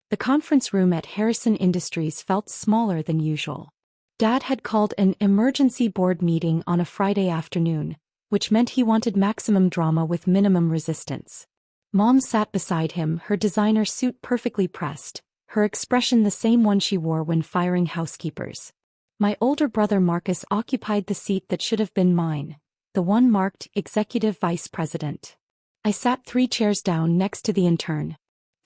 The conference room at Harrison Industries felt smaller than usual. Dad had called an emergency board meeting on a Friday afternoon, which meant he wanted maximum drama with minimum resistance. Mom sat beside him, her designer suit perfectly pressed, her expression the same one she wore when firing housekeepers. My older brother Marcus occupied the seat that should have been mine, the one marked Executive Vice President. I sat 3 chairs down next to the intern.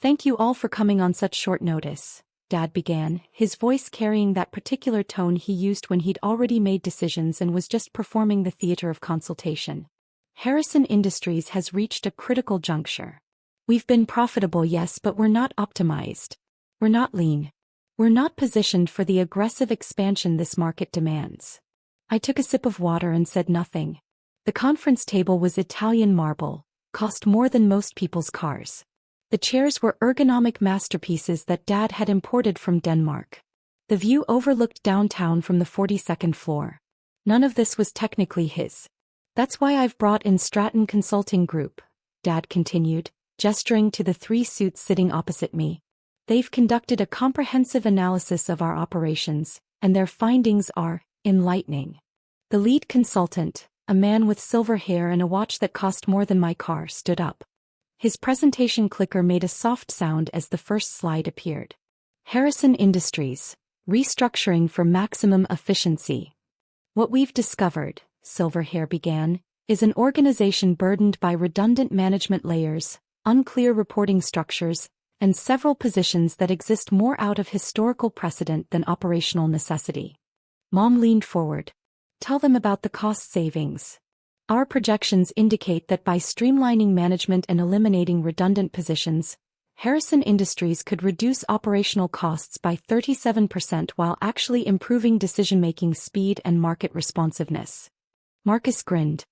"Thank you all for coming on such short notice," Dad began, his voice carrying that particular tone he used when he'd already made decisions and was just performing the theater of consultation. "Harrison Industries has reached a critical juncture. We've been profitable, yes, but we're not optimized. We're not lean. We're not positioned for the aggressive expansion this market demands." I took a sip of water and said nothing. The conference table was Italian marble, cost more than most people's cars. The chairs were ergonomic masterpieces that Dad had imported from Denmark. The view overlooked downtown from the 42nd floor. None of this was technically his. "That's why I've brought in Stratton Consulting Group," Dad continued, gesturing to the 3 suits sitting opposite me. "They've conducted a comprehensive analysis of our operations, and their findings are enlightening." The lead consultant, a man with silver hair and a watch that cost more than my car, stood up. His presentation clicker made a soft sound as the first slide appeared. "Harrison Industries, restructuring for maximum efficiency. What we've discovered," Silverhair began, "is an organization burdened by redundant management layers, unclear reporting structures, and several positions that exist more out of historical precedent than operational necessity." Mom leaned forward. "Tell them about the cost savings. Our projections indicate that by streamlining management and eliminating redundant positions, Harrison Industries could reduce operational costs by 37% while actually improving decision-making speed and market responsiveness." Marcus grinned.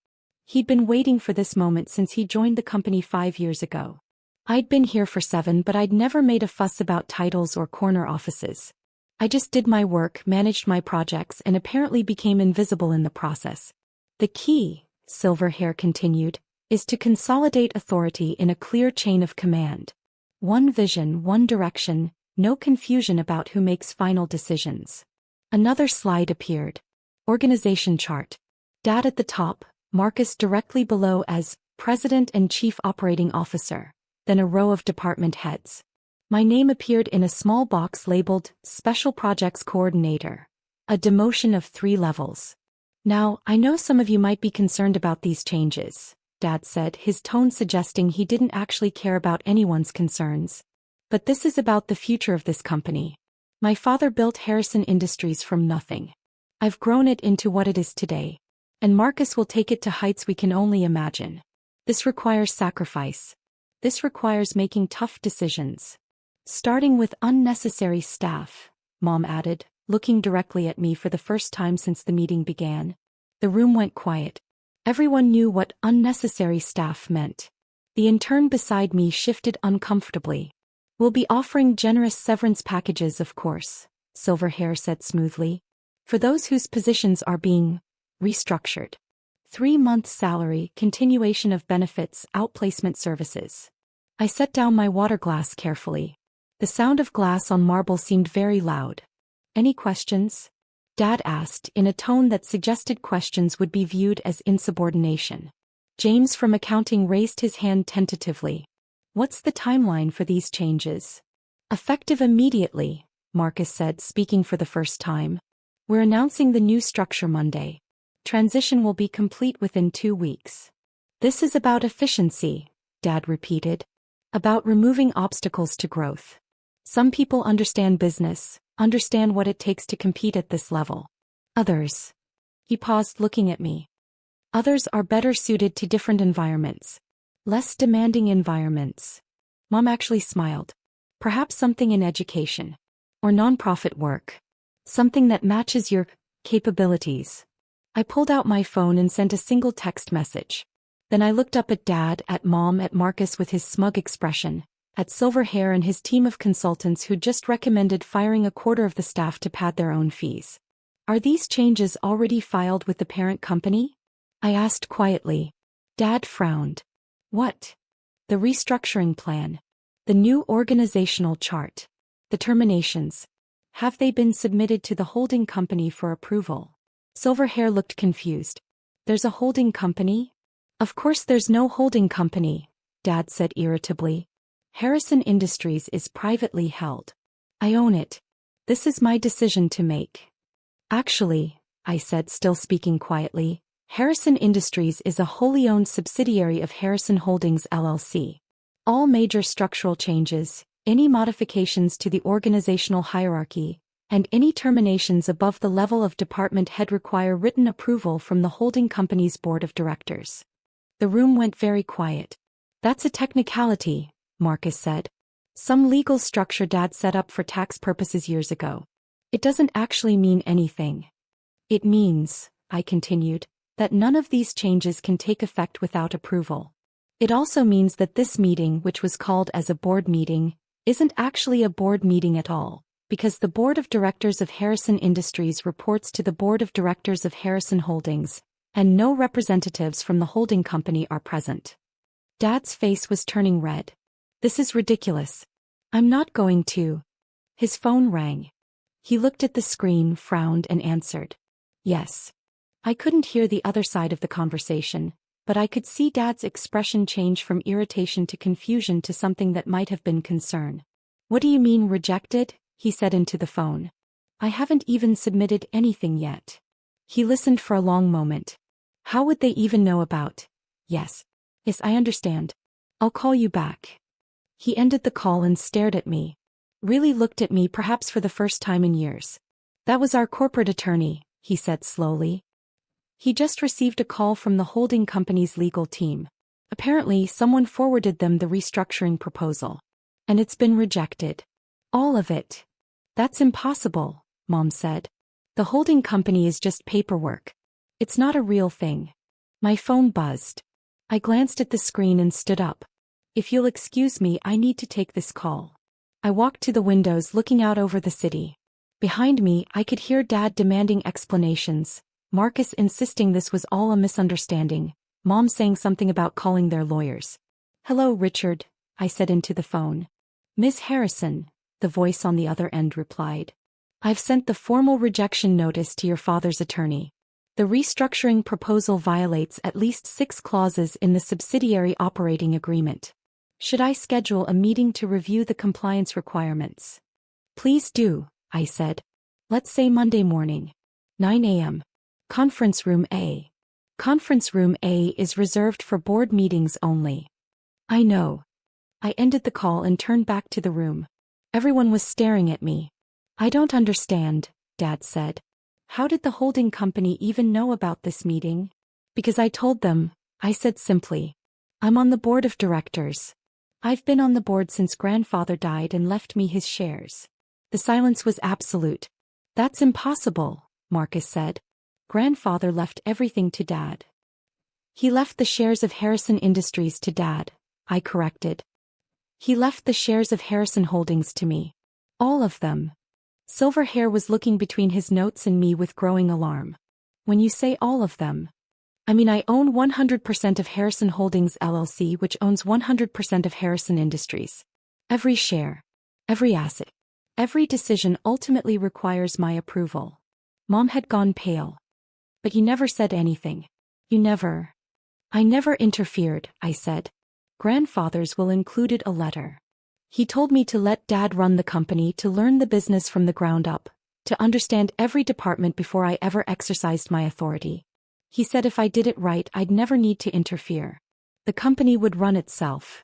He'd been waiting for this moment since he joined the company 5 years ago. "I'd been here for 7, but I'd never made a fuss about titles or corner offices. I just did my work, managed my projects, and apparently became invisible in the process. The key," Silverhair continued, "is to consolidate authority in a clear chain of command. One vision, one direction, no confusion about who makes final decisions." Another slide appeared. Organization chart. Dad at the top, Marcus directly below as President and Chief Operating Officer, then a row of department heads. My name appeared in a small box labeled Special Projects Coordinator, a demotion of 3 levels. "Now, I know some of you might be concerned about these changes," Dad said, his tone suggesting he didn't actually care about anyone's concerns. "But this is about the future of this company. My father built Harrison Industries from nothing. I've grown it into what it is today. And Marcus will take it to heights we can only imagine. This requires sacrifice. This requires making tough decisions. Starting with unnecessary staff," Mom added, looking directly at me for the first time since the meeting began. The room went quiet. Everyone knew what unnecessary staff meant. The intern beside me shifted uncomfortably. "We'll be offering generous severance packages, of course," Silverhair said smoothly. "For those whose positions are being restructured. 3-month salary, continuation of benefits, outplacement services." I set down my water glass carefully. The sound of glass on marble seemed very loud. "Any questions?" Dad asked, in a tone that suggested questions would be viewed as insubordination. James from accounting raised his hand tentatively. "What's the timeline for these changes?" "Effective immediately," Marcus said, speaking for the first time. "We're announcing the new structure Monday. Transition will be complete within 2 weeks." "This is about efficiency," Dad repeated. "About removing obstacles to growth. Some people understand business, understand what it takes to compete at this level. Others." He paused, looking at me. "Others are better suited to different environments. Less demanding environments." Mom actually smiled. "Perhaps something in education. Or nonprofit work. Something that matches your capabilities." I pulled out my phone and sent a single text message. Then I looked up at Dad, at Mom, at Marcus with his smug expression, at Silverhair and his team of consultants who'd just recommended firing a quarter of the staff to pad their own fees. "Are these changes already filed with the parent company?" I asked quietly. Dad frowned. "What?" "The restructuring plan. The new organizational chart." The terminations. Have they been submitted to the holding company for approval? Silverhair looked confused. There's a holding company? Of course there's no holding company, Dad said irritably. Harrison Industries is privately held. I own it. This is my decision to make. Actually, I said, still speaking quietly, Harrison Industries is a wholly owned subsidiary of Harrison Holdings LLC. All major structural changes, any modifications to the organizational hierarchy, and any terminations above the level of department head require written approval from the holding company's board of directors. The room went very quiet. That's a technicality, Marcus said. Some legal structure Dad set up for tax purposes years ago. It doesn't actually mean anything. It means, I continued, that none of these changes can take effect without approval. It also means that this meeting, which was called as a board meeting, isn't actually a board meeting at all, because the board of directors of Harrison Industries reports to the board of directors of Harrison Holdings, and no representatives from the holding company are present. Dad's face was turning red. This is ridiculous. I'm not going to. His phone rang. He looked at the screen, frowned, and answered. Yes. I couldn't hear the other side of the conversation, but I could see Dad's expression change from irritation to confusion to something that might have been concern. What do you mean rejected? He said into the phone. I haven't even submitted anything yet. He listened for a long moment. How would they even know about? Yes. Yes, I understand. I'll call you back. He ended the call and stared at me. Really looked at me, perhaps for the first time in years. That was our corporate attorney, he said slowly. He just received a call from the holding company's legal team. Apparently, someone forwarded them the restructuring proposal. And it's been rejected. All of it. That's impossible, Mom said. The holding company is just paperwork. It's not a real thing. My phone buzzed. I glanced at the screen and stood up. If you'll excuse me, I need to take this call. I walked to the windows looking out over the city. Behind me, I could hear Dad demanding explanations, Marcus insisting this was all a misunderstanding, Mom saying something about calling their lawyers. Hello, Richard, I said into the phone. Ms. Harrison, the voice on the other end replied. I've sent the formal rejection notice to your father's attorney. The restructuring proposal violates at least 6 clauses in the subsidiary operating agreement. Should I schedule a meeting to review the compliance requirements? Please do, I said. Let's say Monday morning. 9 a.m. Conference Room A. Conference Room A is reserved for board meetings only. I know. I ended the call and turned back to the room. Everyone was staring at me. I don't understand, Dad said. How did the holding company even know about this meeting? Because I told them, I said simply. I'm on the board of directors. I've been on the board since Grandfather died and left me his shares. The silence was absolute. That's impossible, Marcus said. Grandfather left everything to Dad. He left the shares of Harrison Industries to Dad, I corrected. He left the shares of Harrison Holdings to me. All of them. Silverhair was looking between his notes and me with growing alarm. When you say all of them, I mean I own 100% of Harrison Holdings LLC, which owns 100% of Harrison Industries. Every share, every asset, every decision ultimately requires my approval. Mom had gone pale. But you never said anything. You never. I never interfered, I said. Grandfather's will included a letter. He told me to let Dad run the company, to learn the business from the ground up, to understand every department before I ever exercised my authority. He said if I did it right, I'd never need to interfere. The company would run itself.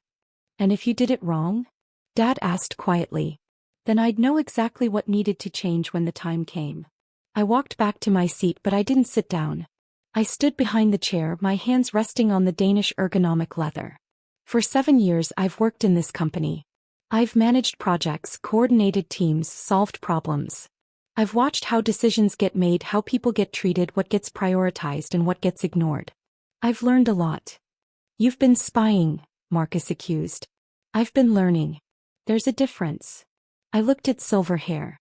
And if you did it wrong? Dad asked quietly. Then I'd know exactly what needed to change when the time came. I walked back to my seat, but I didn't sit down. I stood behind the chair, my hands resting on the Danish ergonomic leather. For 7 years I've worked in this company. I've managed projects, coordinated teams, solved problems. I've watched how decisions get made, how people get treated, what gets prioritized and what gets ignored. I've learned a lot. You've been spying, Marcus accused. I've been learning. There's a difference. I looked at Silverhair.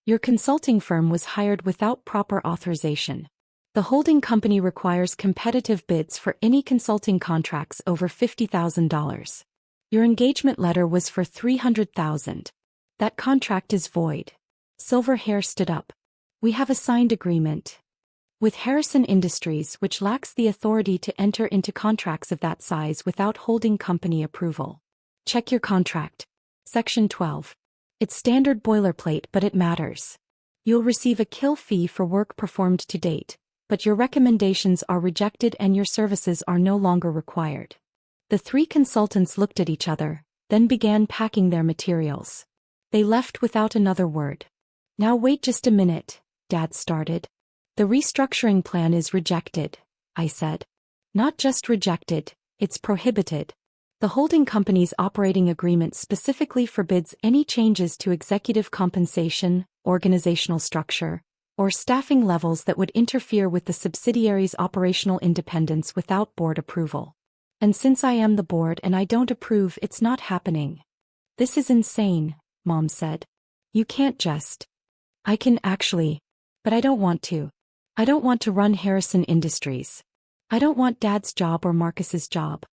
Your consulting firm was hired without proper authorization. The holding company requires competitive bids for any consulting contracts over $50,000. Your engagement letter was for $300,000. That contract is void. Silverhair stood up. We have a signed agreement with Harrison Industries, which lacks the authority to enter into contracts of that size without holding company approval. Check your contract. Section 12. It's standard boilerplate, but it matters. You'll receive a kill fee for work performed to date, but your recommendations are rejected and your services are no longer required. The three consultants looked at each other, then began packing their materials. They left without another word. Now wait just a minute, Dad started. The restructuring plan is rejected, I said. Not just rejected, it's prohibited. The holding company's operating agreement specifically forbids any changes to executive compensation, organizational structure, or staffing levels that would interfere with the subsidiary's operational independence without board approval. And since I am the board and I don't approve, it's not happening. This is insane, Mom said. You can't just. I can actually. But I don't want to. I don't want to run Harrison Industries. I don't want Dad's job or Marcus's job.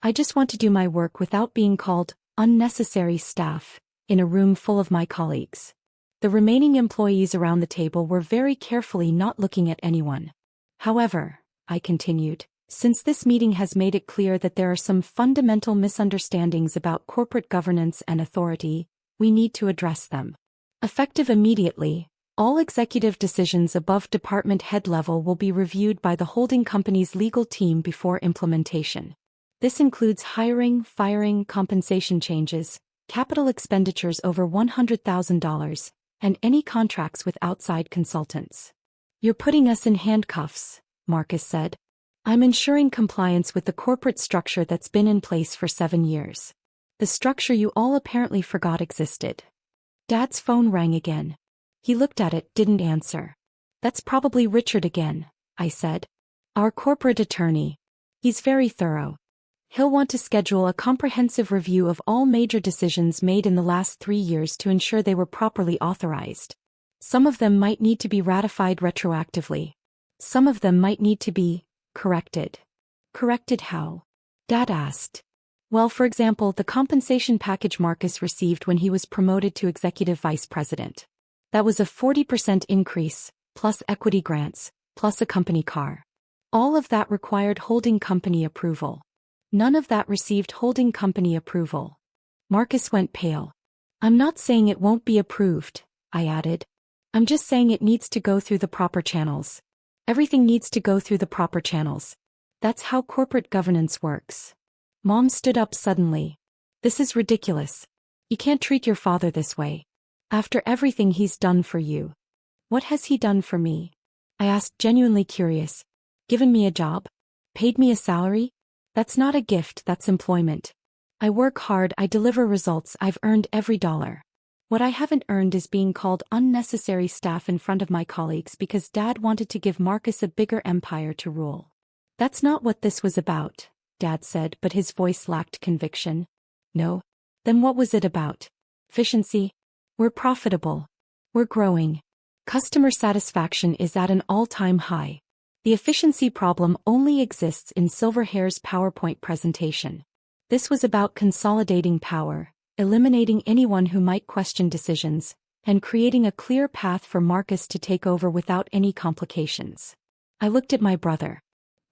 I just want to do my work without being called unnecessary staff in a room full of my colleagues. The remaining employees around the table were very carefully not looking at anyone. However, I continued, since this meeting has made it clear that there are some fundamental misunderstandings about corporate governance and authority, we need to address them. Effective immediately, all executive decisions above department head level will be reviewed by the holding company's legal team before implementation. This includes hiring, firing, compensation changes, capital expenditures over $100,000, and any contracts with outside consultants. You're putting us in handcuffs, Marcus said. I'm ensuring compliance with the corporate structure that's been in place for 7 years. The structure you all apparently forgot existed. Dad's phone rang again. He looked at it, didn't answer. That's probably Richard again, I said. Our corporate attorney. He's very thorough. He'll want to schedule a comprehensive review of all major decisions made in the last 3 years to ensure they were properly authorized. Some of them might need to be ratified retroactively. Some of them might need to be corrected. Corrected how? Dad asked. Well, for example, the compensation package Marcus received when he was promoted to executive vice president. That was a 40% increase, plus equity grants, plus a company car. All of that required holding company approval. None of that received holding company approval. Marcus went pale. I'm not saying it won't be approved, I added. I'm just saying it needs to go through the proper channels. Everything needs to go through the proper channels. That's how corporate governance works. Mom stood up suddenly. This is ridiculous. You can't treat your father this way. After everything he's done for you. What has he done for me? I asked, genuinely curious. Given me a job? Paid me a salary? That's not a gift, that's employment. I work hard, I deliver results, I've earned every dollar. What I haven't earned is being called unnecessary staff in front of my colleagues because Dad wanted to give Marcus a bigger empire to rule. That's not what this was about, Dad said, but his voice lacked conviction. No? Then what was it about? Efficiency? We're profitable. We're growing. Customer satisfaction is at an all-time high. The efficiency problem only exists in Silverhair's PowerPoint presentation. This was about consolidating power, eliminating anyone who might question decisions, and creating a clear path for Marcus to take over without any complications. I looked at my brother.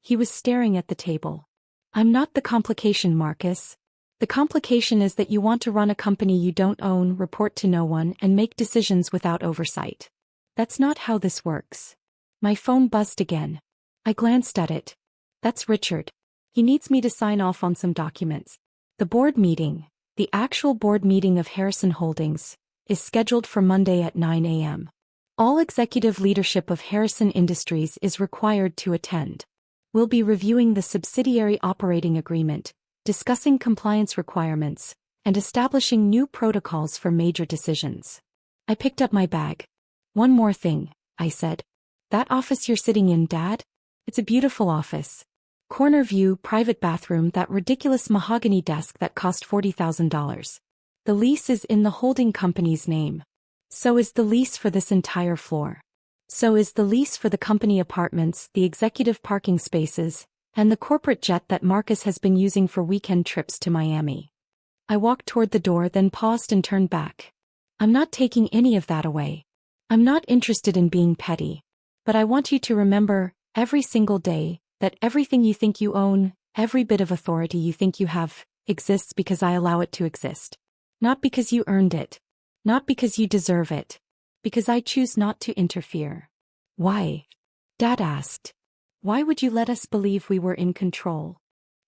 He was staring at the table. I'm not the complication, Marcus. The complication is that you want to run a company you don't own, report to no one, and make decisions without oversight. That's not how this works. My phone buzzed again. I glanced at it. That's Richard. He needs me to sign off on some documents. The board meeting, the actual board meeting of Harrison Holdings, is scheduled for Monday at 9 a.m. All executive leadership of Harrison Industries is required to attend. We'll be reviewing the subsidiary operating agreement, discussing compliance requirements, and establishing new protocols for major decisions. I picked up my bag. One more thing, I said. That office you're sitting in, Dad? It's a beautiful office. Corner view, private bathroom, that ridiculous mahogany desk that cost $40,000. The lease is in the holding company's name. So is the lease for this entire floor. So is the lease for the company apartments, the executive parking spaces, and the corporate jet that Marcus has been using for weekend trips to Miami. I walked toward the door, then paused and turned back. I'm not taking any of that away. I'm not interested in being petty. But I want you to remember, every single day, that everything you think you own, every bit of authority you think you have, exists because I allow it to exist. Not because you earned it. Not because you deserve it. Because I choose not to interfere. Why? Dad asked. Why would you let us believe we were in control?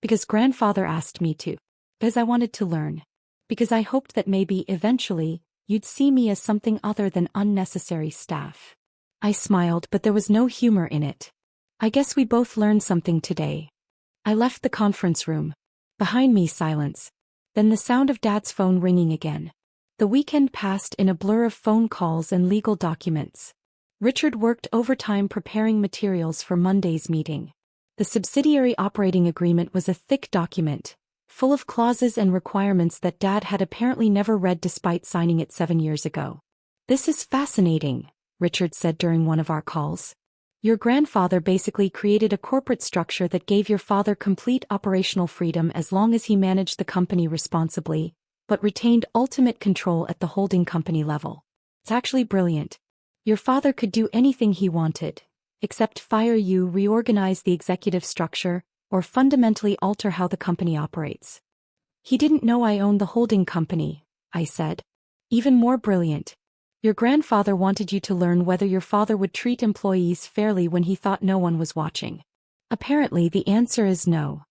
Because Grandfather asked me to. Because I wanted to learn. Because I hoped that maybe, eventually, you'd see me as something other than unnecessary staff. I smiled, but there was no humor in it. I guess we both learned something today. I left the conference room. Behind me, silence. Then the sound of Dad's phone ringing again. The weekend passed in a blur of phone calls and legal documents. Richard worked overtime preparing materials for Monday's meeting. The subsidiary operating agreement was a thick document, full of clauses and requirements that Dad had apparently never read despite signing it 7 years ago. This is fascinating, Richard said during one of our calls. Your grandfather basically created a corporate structure that gave your father complete operational freedom as long as he managed the company responsibly, but retained ultimate control at the holding company level. It's actually brilliant. Your father could do anything he wanted, except fire you, reorganize the executive structure, or fundamentally alter how the company operates. He didn't know I owned the holding company, I said. Even more brilliant. Your grandfather wanted you to learn whether your father would treat employees fairly when he thought no one was watching. Apparently the answer is no.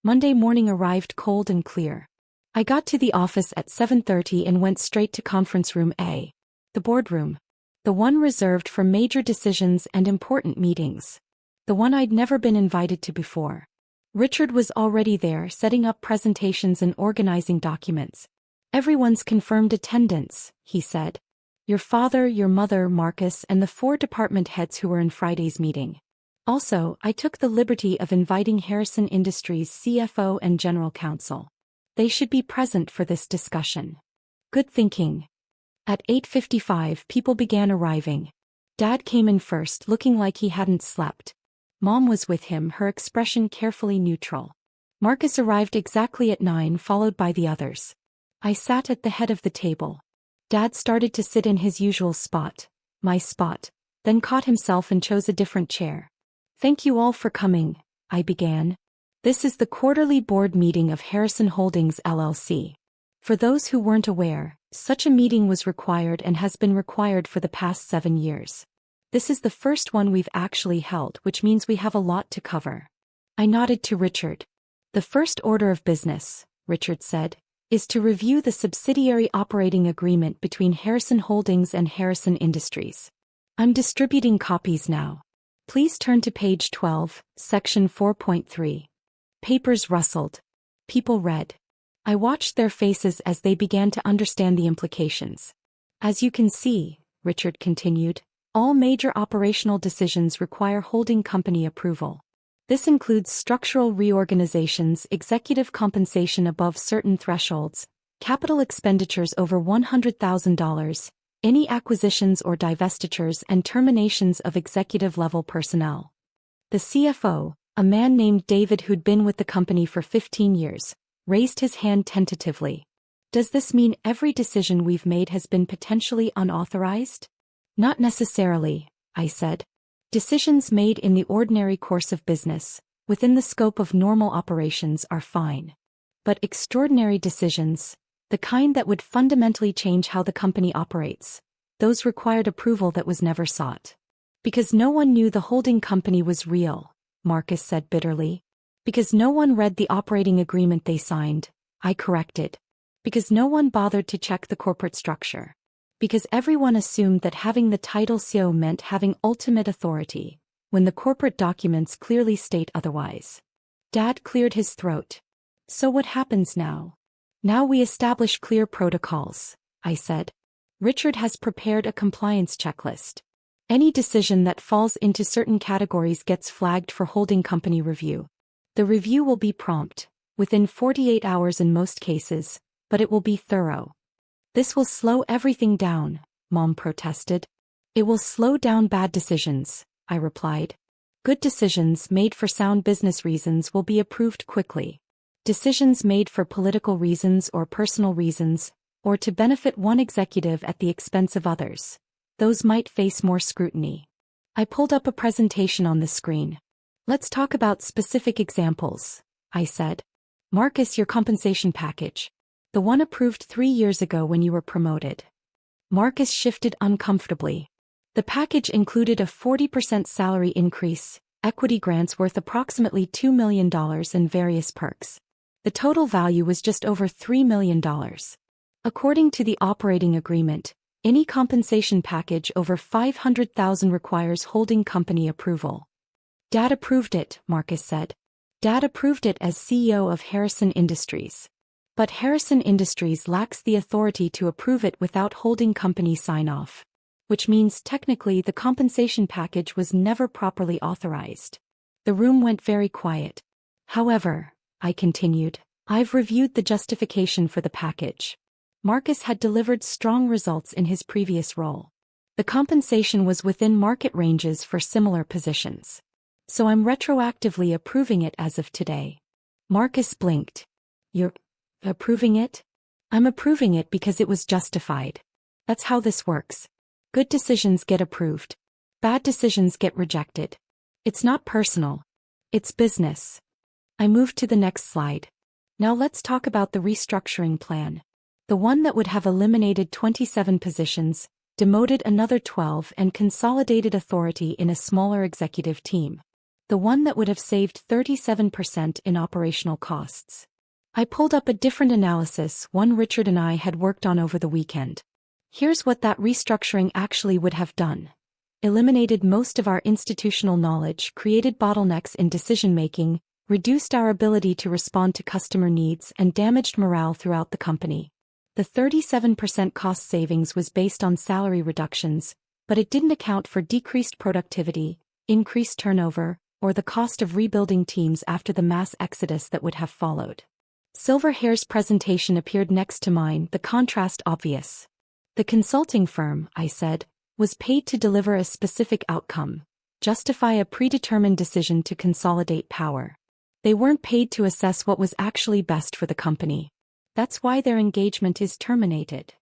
Monday morning arrived cold and clear. I got to the office at 7:30 and went straight to conference room A. The boardroom. The one reserved for major decisions and important meetings. The one I'd never been invited to before. Richard was already there, setting up presentations and organizing documents. Everyone's confirmed attendance, he said. Your father, your mother, Marcus, and the 4 department heads who were in Friday's meeting. Also, I took the liberty of inviting Harrison Industries' CFO and General Counsel. They should be present for this discussion. Good thinking. At 8:55, people began arriving. Dad came in first, looking like he hadn't slept. Mom was with him, her expression carefully neutral. Marcus arrived exactly at 9, followed by the others. I sat at the head of the table. Dad started to sit in his usual spot, my spot, then caught himself and chose a different chair. Thank you all for coming, I began. This is the quarterly board meeting of Harrison Holdings LLC. For those who weren't aware, such a meeting was required and has been required for the past 7 years. This is the first one we've actually held, which means we have a lot to cover. I nodded to Richard. The first order of business, Richard said, is to review the subsidiary operating agreement between Harrison Holdings and Harrison Industries. I'm distributing copies now. Please turn to page 12, section 4.3. Papers rustled. People read. I watched their faces as they began to understand the implications. As you can see, Richard continued, all major operational decisions require holding company approval. This includes structural reorganizations, executive compensation above certain thresholds, capital expenditures over $100,000, any acquisitions or divestitures, and terminations of executive-level personnel. The CFO, a man named David who'd been with the company for 15 years, raised his hand tentatively. Does this mean every decision we've made has been potentially unauthorized? Not necessarily, I said. Decisions made in the ordinary course of business, within the scope of normal operations, are fine. But extraordinary decisions, the kind that would fundamentally change how the company operates, those required approval that was never sought. Because no one knew the holding company was real, Marcus said bitterly. Because no one read the operating agreement they signed, I corrected. Because no one bothered to check the corporate structure. Because everyone assumed that having the title CEO meant having ultimate authority, when the corporate documents clearly state otherwise. Dad cleared his throat. So what happens now? Now we establish clear protocols, I said. Richard has prepared a compliance checklist. Any decision that falls into certain categories gets flagged for holding company review. The review will be prompt, within 48 hours in most cases, but it will be thorough. This will slow everything down, Mom protested. It will slow down bad decisions, I replied. Good decisions made for sound business reasons will be approved quickly. Decisions made for political reasons or personal reasons, or to benefit one executive at the expense of others. Those might face more scrutiny. I pulled up a presentation on the screen. Let's talk about specific examples, I said. Marcus, your compensation package. The one approved 3 years ago when you were promoted. Marcus shifted uncomfortably. The package included a 40% salary increase, equity grants worth approximately $2 million and various perks. The total value was just over $3 million. According to the operating agreement, any compensation package over $500,000 requires holding company approval. Dad approved it, Marcus said. Dad approved it as CEO of Harrison Industries. But Harrison Industries lacks the authority to approve it without holding company sign-off. Which means technically the compensation package was never properly authorized. The room went very quiet. However, I continued, I've reviewed the justification for the package. Marcus had delivered strong results in his previous role. The compensation was within market ranges for similar positions. So I'm retroactively approving it as of today. Marcus blinked. You're approving it? I'm approving it because it was justified. That's how this works. Good decisions get approved. Bad decisions get rejected. It's not personal. It's business. I moved to the next slide. Now let's talk about the restructuring plan. The one that would have eliminated 27 positions, demoted another 12 and consolidated authority in a smaller executive team. The one that would have saved 37% in operational costs. I pulled up a different analysis, one Richard and I had worked on over the weekend. Here's what that restructuring actually would have done. Eliminated most of our institutional knowledge, created bottlenecks in decision-making, reduced our ability to respond to customer needs, and damaged morale throughout the company. The 37% cost savings was based on salary reductions, but it didn't account for decreased productivity, increased turnover, or the cost of rebuilding teams after the mass exodus that would have followed. Silverhair's presentation appeared next to mine, the contrast obvious. The consulting firm, I said, was paid to deliver a specific outcome, justify a predetermined decision to consolidate power. They weren't paid to assess what was actually best for the company. That's why their engagement is terminated.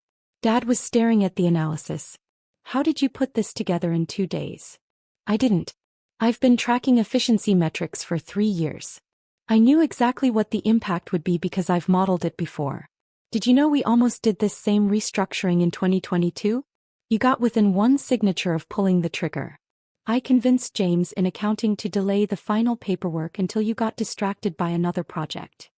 Dad was staring at the analysis. How did you put this together in 2 days? I didn't. I've been tracking efficiency metrics for 3 years. I knew exactly what the impact would be because I've modeled it before. Did you know we almost did this same restructuring in 2022? You got within one signature of pulling the trigger. I convinced James in accounting to delay the final paperwork until you got distracted by another project.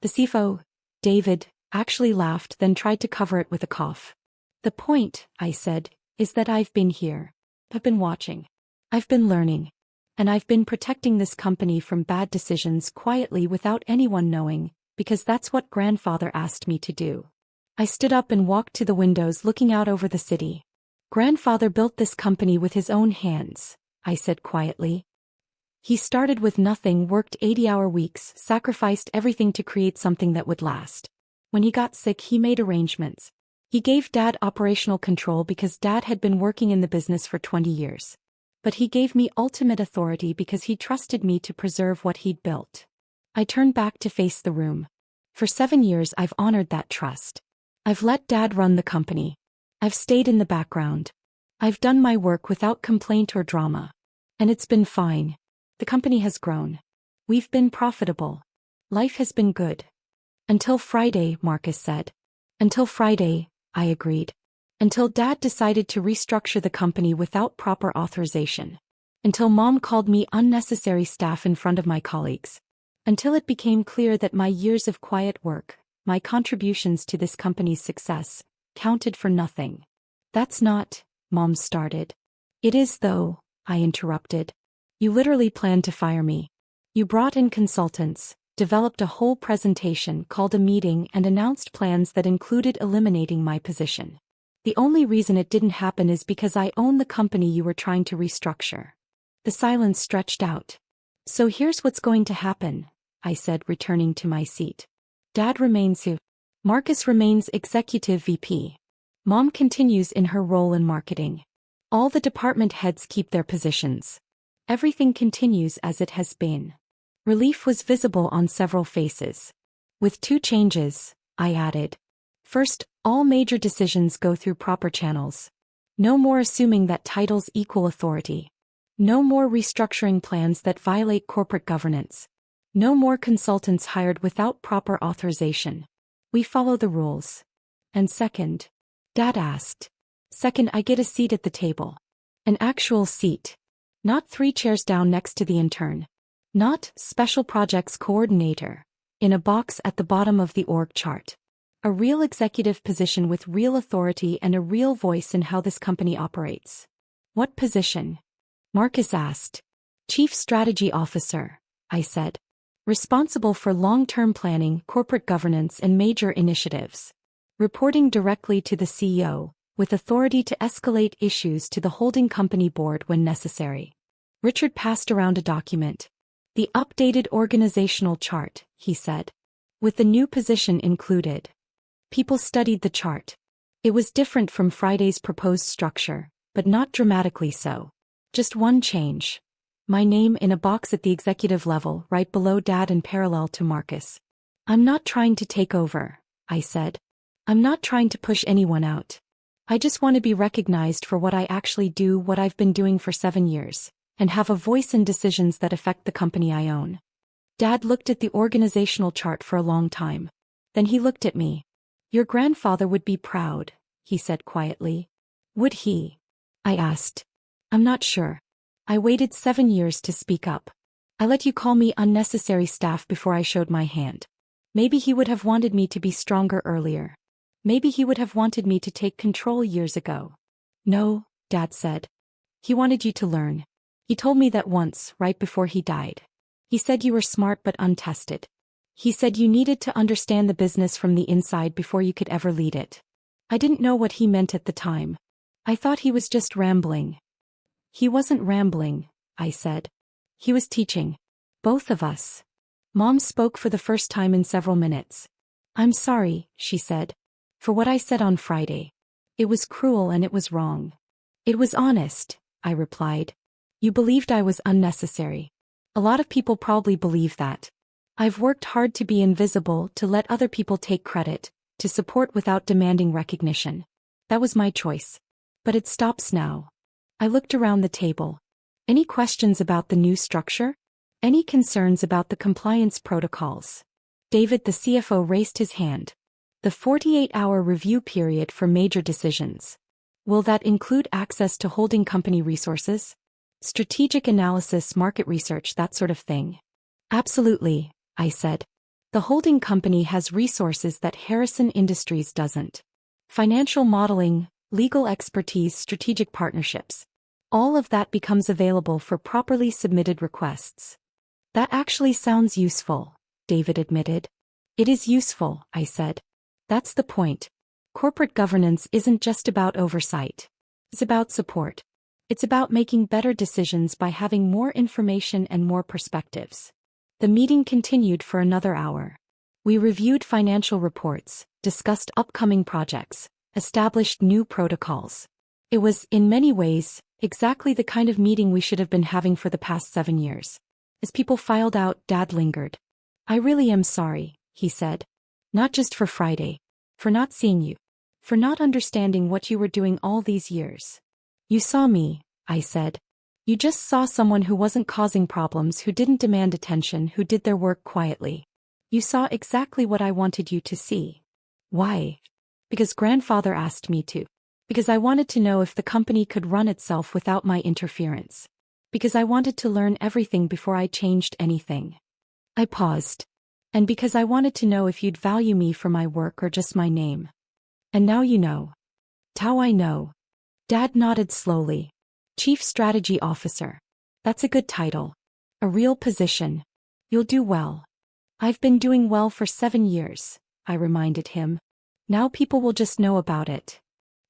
The CFO, David, actually laughed, then tried to cover it with a cough. The point, I said, is that I've been here. I've been watching. I've been learning. And I've been protecting this company from bad decisions quietly without anyone knowing, because that's what grandfather asked me to do. I stood up and walked to the windows looking out over the city. Grandfather built this company with his own hands, I said quietly. He started with nothing, worked 80-hour weeks, sacrificed everything to create something that would last. When he got sick, he made arrangements. He gave Dad operational control because Dad had been working in the business for 20 years. But he gave me ultimate authority because he trusted me to preserve what he'd built. I turned back to face the room. For 7 years I've honored that trust. I've let Dad run the company. I've stayed in the background. I've done my work without complaint or drama. And it's been fine. The company has grown. We've been profitable. Life has been good. Until Friday, Marcus said. Until Friday, I agreed. Until Dad decided to restructure the company without proper authorization. Until Mom called me unnecessary staff in front of my colleagues. Until it became clear that my years of quiet work, my contributions to this company's success, counted for nothing. That's not, Mom started. It is though, I interrupted. You literally planned to fire me. You brought in consultants, developed a whole presentation, called a meeting and announced plans that included eliminating my position. The only reason it didn't happen is because I own the company you were trying to restructure. The silence stretched out. So here's what's going to happen, I said, returning to my seat. Dad remains who? Marcus remains executive VP. Mom continues in her role in marketing. All the department heads keep their positions. Everything continues as it has been. Relief was visible on several faces. With 2 changes, I added. First, all major decisions go through proper channels. No more assuming that titles equal authority. No more restructuring plans that violate corporate governance. No more consultants hired without proper authorization. We follow the rules. And second, Dad asked. Second, I get a seat at the table. An actual seat. Not 3 chairs down next to the intern. Not special projects coordinator. In a box at the bottom of the org chart. A real executive position with real authority and a real voice in how this company operates. What position? Marcus asked. Chief Strategy Officer, I said. Responsible for long-term planning, corporate governance, and major initiatives. Reporting directly to the CEO, with authority to escalate issues to the holding company board when necessary. Richard passed around a document. The updated organizational chart, he said. With the new position included. People studied the chart. It was different from Friday's proposed structure, but not dramatically so. Just one change. My name in a box at the executive level right below Dad and parallel to Marcus. I'm not trying to take over, I said. I'm not trying to push anyone out. I just want to be recognized for what I actually do, what I've been doing for 7 years, and have a voice in decisions that affect the company I own. Dad looked at the organizational chart for a long time. Then he looked at me. Your grandfather would be proud, he said quietly. Would he? I asked. I'm not sure. I waited 7 years to speak up. I let you call me unnecessary staff before I showed my hand. Maybe he would have wanted me to be stronger earlier. Maybe he would have wanted me to take control years ago. No, Dad said. He wanted you to learn. He told me that once, right before he died. He said you were smart but untested. He said you needed to understand the business from the inside before you could ever lead it. I didn't know what he meant at the time. I thought he was just rambling. He wasn't rambling, I said. He was teaching. Both of us. Mom spoke for the first time in several minutes. I'm sorry, she said. For what I said on Friday. It was cruel and it was wrong. It was honest, I replied. You believed I was unnecessary. A lot of people probably believe that. I've worked hard to be invisible, to let other people take credit, to support without demanding recognition. That was my choice. But it stops now. I looked around the table. Any questions about the new structure? Any concerns about the compliance protocols? David, the CFO, raised his hand. The 48-hour review period for major decisions. Will that include access to holding company resources? Strategic analysis, market research, that sort of thing? Absolutely, I said. The holding company has resources that Harrison Industries doesn't. Financial modeling, legal expertise, strategic partnerships. All of that becomes available for properly submitted requests. That actually sounds useful, David admitted. It is useful, I said. That's the point. Corporate governance isn't just about oversight. It's about support. It's about making better decisions by having more information and more perspectives. The meeting continued for another hour. We reviewed financial reports, discussed upcoming projects, established new protocols. It was, in many ways, exactly the kind of meeting we should have been having for the past 7 years. As people filed out, Dad lingered. I really am sorry, he said. Not just for Friday. For not seeing you. For not understanding what you were doing all these years. You saw me, I said. You just saw someone who wasn't causing problems, who didn't demand attention, who did their work quietly. You saw exactly what I wanted you to see. Why? Because grandfather asked me to. Because I wanted to know if the company could run itself without my interference. Because I wanted to learn everything before I changed anything. I paused. And because I wanted to know if you'd value me for my work or just my name. And now you know. How I know. Dad nodded slowly. Chief Strategy Officer. That's a good title. A real position. You'll do well. I've been doing well for 7 years, I reminded him. Now people will just know about it.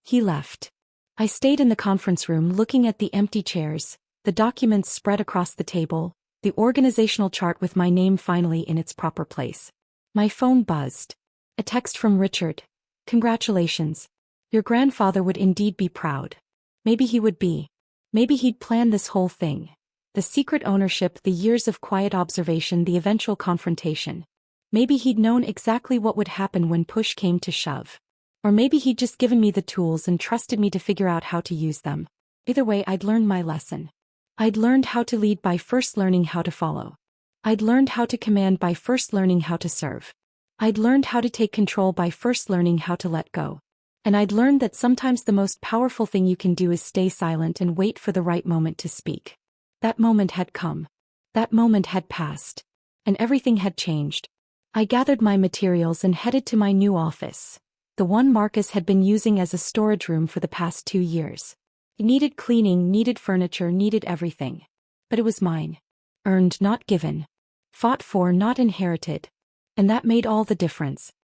He left. I stayed in the conference room looking at the empty chairs, the documents spread across the table, the organizational chart with my name finally in its proper place. My phone buzzed. A text from Richard. Congratulations. Your grandfather would indeed be proud. Maybe he would be. Maybe he'd planned this whole thing. The secret ownership, the years of quiet observation, the eventual confrontation. Maybe he'd known exactly what would happen when push came to shove. Or maybe he'd just given me the tools and trusted me to figure out how to use them. Either way, I'd learned my lesson. I'd learned how to lead by first learning how to follow. I'd learned how to command by first learning how to serve. I'd learned how to take control by first learning how to let go. And I'd learned that sometimes the most powerful thing you can do is stay silent and wait for the right moment to speak. That moment had come. That moment had passed. And everything had changed. I gathered my materials and headed to my new office. The one Marcus had been using as a storage room for the past 2 years. It needed cleaning, needed furniture, needed everything. But it was mine. Earned, not given. Fought for, not inherited. And that made all the difference.